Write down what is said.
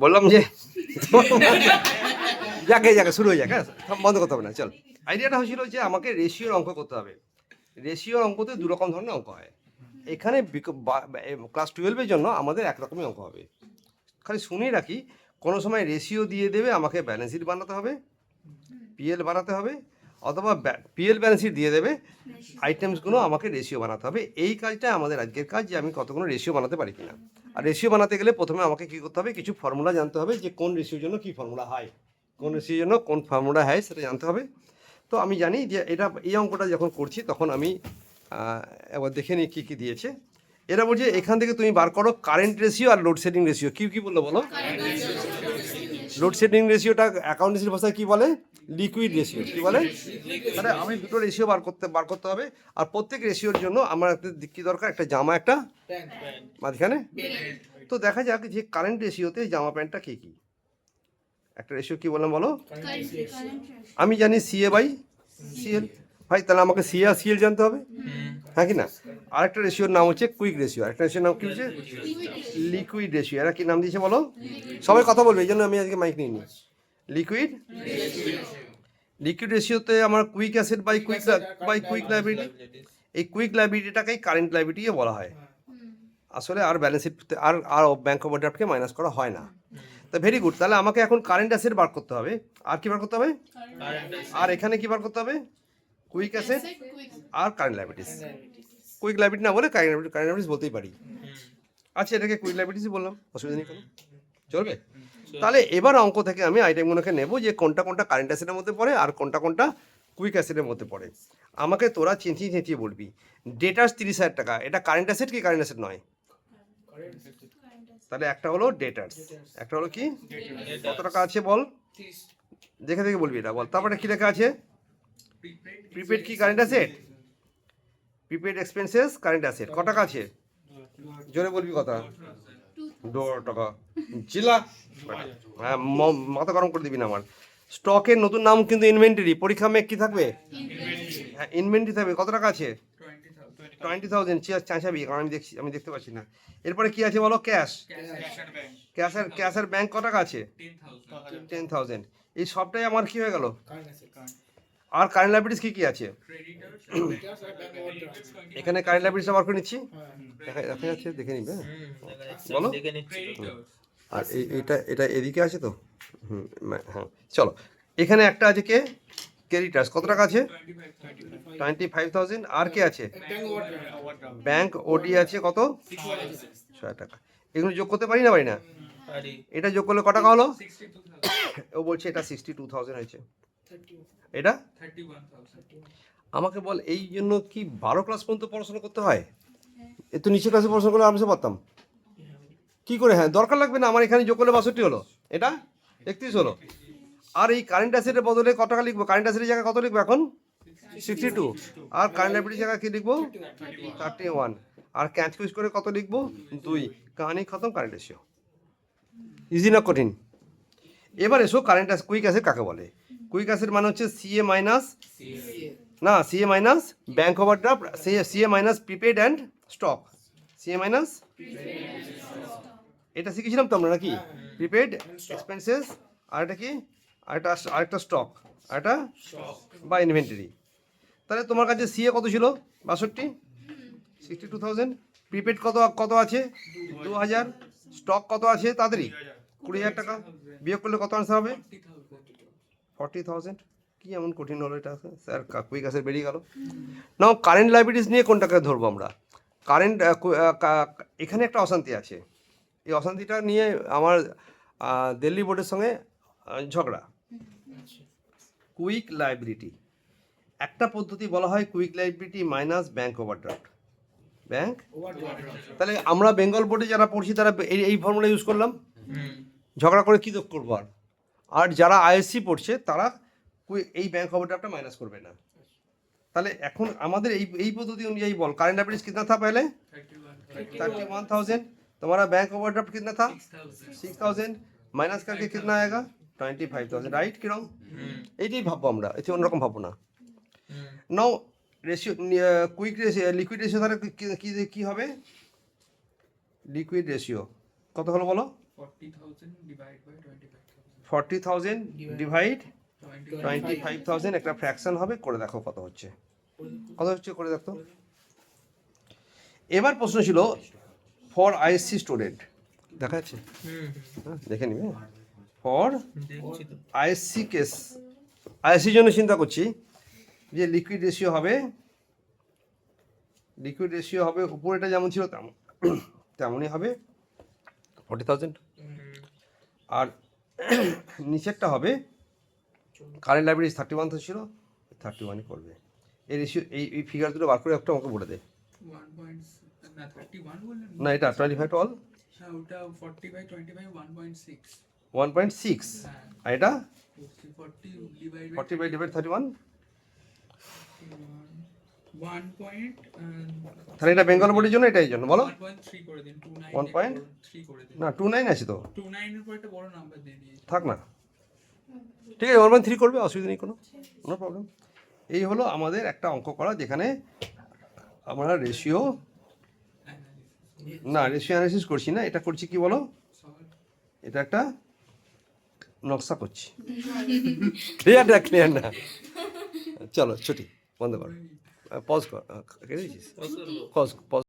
বললাম যে যাকে যাকে শুরু হয়ে যাক, হ্যাঁ বন্ধ করতে হবে না। চল, আইডিয়াটা হয়েছিল যে আমাকে রেশিওর অঙ্ক করতে হবে। রেশিওর অঙ্কতে দু রকম ধরনের অঙ্ক হয়। এখানে ক্লাস 12-এর জন্য আমাদের একরকমই অঙ্ক হবে। খালি শুনেই রাখি, কোনো সময় রেশিও দিয়ে দেবে, আমাকে ব্যালেন্স শিট বানাতে হবে, পিএল বানাতে হবে, অথবা পিএল ব্যালেন্স শিট দিয়ে দেবে, আইটেমসগুলো আমাকে রেশিও বানাতে হবে। এই কাজটা আমাদের আজকের কাজ, যে আমি কতগুলো রেশিও বানাতে পারি কিনা। আর রেশিও বানাতে গেলে প্রথমে আমাকে কী করতে হবে, কিছু ফর্মুলা জানতে হবে, যে কোন রেশিওর জন্য কী ফর্মুলা হয়, কোন রেশিওর জন্য কোন ফর্মুলা হয় সেটা জানতে হবে। তো আমি জানি যে এটা, এই অঙ্কটা যখন করছি তখন আমি এবার দেখে নিই কী কী দিয়েছে। এরা বলছে এখান থেকে তুমি বার করো কারেন্ট রেশিও আর লোডশেডিং রেশিও। কী বললো বলো? লোডশেডিং রেশিওটা অ্যাকাউন্টেন্সির ভাষায় কী বলে? Liquid ratio. কী বলে? তাহলে আমি দুটো রেশিও বার করতে হবে। আর প্রত্যেক রেশিওর জন্য আমার কী দরকার? একটা জামা, একটা মাঝখানে। তো দেখা যাক যে কারেন্ট রেশিওতে জামা প্যান্টটা কী কী। একটা রেশিও কী বললাম বলো? আমি জানি সিএ বাই সিএল। ভাই তাহলে আমাকে সিএ আর সিএল জানতে হবে, হ্যাঁ কি না? আরেকটা রেশিওর নাম হচ্ছে কুইক রেশিও। আরেকটা রেশিওর নাম কী হচ্ছে? Liquid ratio. এরা কী নাম দিয়েছে বলো? সবাই কথা বলবে, এই জন্য আমি আজকে মাইক নিইনি। লিকুইড রেশিওতে আমার quick asset by quick liability. এই কুইক লাইবিলিটিটাকেই কারেন্ট লাইবিলিটি বলা হয়। আসলে আর ব্যালেন্স শিট আর ব্যাংক ওভারড্রাফটকে মাইনাস করা হয় না। তা ভেরি গুড। তাহলে আমাকে এখন কারেন্ট অ্যাসেট বার করতে হবে। আর কি বার করতে হবে? আর এখানে কি বার করতে হবে? কুইক অ্যাসেট আর কারেন্ট লাইবিলিটিস। কুইক লাইবিলিটি না বলে কারেন্ট লাইবিলিটিস বলতেই পারি। আচ্ছা, এটাকে কুইক লাইবিলিটিস বললাম, অসুবিধা নেই, কোনো চলবে। তাহলে এবার অঙ্ক থেকে আমি আইটেমগুলোকে নেব, যে কোনটা কোনটা কারেন্ট অ্যাসেটের মধ্যে পড়ে আর কোনটা কোনটা কুইক অ্যাসেটের মধ্যে পড়ে। আমাকে তোরা চেঁচিয়ে বলবি, ডেটার্স 30,000 টাকা, এটা কারেন্ট অ্যাসেট কি কারেন্ট অ্যাসেট নয়? তাহলে একটা হলো ডেটার্স, একটা হলো কি? কত টাকা আছে বল, দেখে বলবি এটা বল। তারপরে কি লেখা আছে? প্রিপেড কি current asset? Prepaid expenses current asset. কত টাকা আছে? জোরে বলবি কথা। 2 টাকা চিল্লা, হ্যাঁ মাথা গরম করে দিবি না আমার। স্টকের নতুন নাম কিন্তু ইনভেন্টরি। পরীক্ষা মেয়ে কি থাকবে? হ্যাঁ ইনভেন্টরি থাকবে। কত টাকা আছে? 20,000। চাঁচাবি, কারণ আমি দেখতে পাচ্ছি না। এরপরে কি আছে বলো? ক্যাশ আর ব্যাংক কত টাকা আছে? 10,000। এই সবটাই আমার কি হয়ে গেল? আর কারেন্ট লাইবিলিটিস কি কি আছে? এখানে কারেন্ট লাইবিলিটিস বার করে নিচ্ছি, দেখা যাচ্ছে, দেখে নিবে বলো। আর এটা এদিকে আছে তো, হ্যাঁ চলো। এখানে একটা আছে কে? ক্রেডিটার্স। কত টাকা আছে? 25,000। আর কে আছে? ব্যাংক ওডি আছে কত? 6 টাকা। এগুলো যোগ করতে পারি না এটা যোগ করলে ক টাকা হলো? ও বলছে এটা 62,000 হয়েছে। এটা আমাকে বল, এই জন্য কি 12 ক্লাস পর্যন্ত পড়াশোনা করতে হয়? একটু নিচে ক্লাসে পড়াশোনা করলে আরামসে পারতাম। কি করে? হ্যাঁ দরকার লাগবে না আমার। এখানে যোগ করলে 62 হলো, এটা 31 হলো। আর এই কারেন্ট অ্যাসেটের বদলে কত টাকা লিখবো? কারেন্ট অ্যাসেটের জায়গায় কত লিখবো এখন? 62। আর কারেন্ট লাইবিলিটির জায়গায় কি লিখবো? 31। আর ক্যাচ কুইজ করে কত লিখবো? 2। কাহানি খতম। Current ratio. ইজি না কঠিন? এবার এসো কারেন্ট কুইক অ্যাসেট কাকে বলে? কুইক অ্যাসেট মানে হচ্ছে CA minus bank overdraft, CA minus prepaid and stock. CA minus, এটা শিখেছিলাম তো আমরা নাকি? প্রিপেড এক্সপেন্সেস, আর এটা কি? আরেকটা স্টক, আরেকটা বা ইনভেন্টরি। তাহলে তোমার কাছে সিএ কত ছিল? 62, 62,000। প্রিপেড কত আছে? 2,000। স্টক কত আছে তাড়াতাড়ি? 20,000 টাকা। বিয়োগ করলে কত আনসার হবে? 40,000। কি এমন কঠিন হলো এটা স্যার? কুইক অ্যাসেট বেরিয়ে গেল। নাও কারেন্ট লাইবিলিটিস নিয়ে কোনটাকে ধরবো আমরা? কারেন্ট, এখানে একটা অশান্তি আছে। এই অশান্তিটা নিয়ে আমার দিল্লি বোর্ডের সঙ্গে ঝগড়া। কুইক লাইবিলিটি একটা পদ্ধতি বলা হয় quick liability minus bank overdraft. Bank, তাহলে আমরা বেঙ্গল বোর্ডে যারা পড়ছি তারা এই ফর্মুলা ইউজ করলাম, ঝগড়া করে কী করবো? আর যারা আইএসসি পড়ছে তারা এই ব্যাংক ওভারড্রাফটটা মাইনাস করবে না। তাহলে এখন আমাদের এই পদ্ধতি অনুযায়ী বল, কারেंट लायबिलिटीज कितना था पहले? 31,000। तुम्हारा बैंक ओवरड्राफ्ट कितना था? 6,000। माइनस करके कितना आएगा? 25,000। राइट কি রকম? এইটাই ভাববো আমরা, এতে অন্যরকম ভাববো না। Now ratio, quick ratio, liquid ratio তাহলে কি হবে? লিকুইড রেশিও কত হলো বলো? 40,000 divide by 25,000. 40,000 ডিভাইড 25,000 একটা ফ্র্যাকশন হবে, করে দেখো কত হচ্ছে, কত হচ্ছে করে দেখো। এবার প্রশ্ন ছিল ফর আইএসসি স্টুডেন্ট, দেখা যাচ্ছে? হ্যাঁ, দেখে নিবে। ফর আইএসসি কেস, আইএসসির জন্য চিন্তা করছি যে লিকুইড রেশিও হবে, লিকুইড রেশিও হবে উপরেটা যেমন ছিল তেমনই হবে 40,000, আর নিচেরটা হবে কারেন্ট লাইব্রেরি 31 তো ছিল, 31ই করবে। এই রেশিও এই ফিগার দুটো বার করে একটা আমাকে বলে দে। 31 বললেন না, এটা 25 অল হ্যাঁ, ওটা 40 by 25 1.6, 1.6, হ্যাঁ, আর এটা 40 divide by 40 by divide 31, 1 point তাহলে এটা বেঙ্গল বোর্ডের জন্য, এটাই জন্য বলো। 1.3 করে দিন, 29 3 করে দিন, না 29 আছে তো, 29 এর পর একটা বড় নাম্বার দিয়ে দিয়েছি। থাক না, ঠিক আছে 1.3 করবে, অসুবিধা নেই, কোনো প্রবলেম। এই হলো আমাদের একটা অঙ্ক করা যেখানে আমরা রেশিও, না রেশিও অ্যানালিসিস করছি না, এটা করছি কি বলো, এটা একটা নকশা করছি। ক্লিয়ার না, চলো ছুটি বন্ধ কর, পজ কর, কেটে দিয়েছিস, পজ।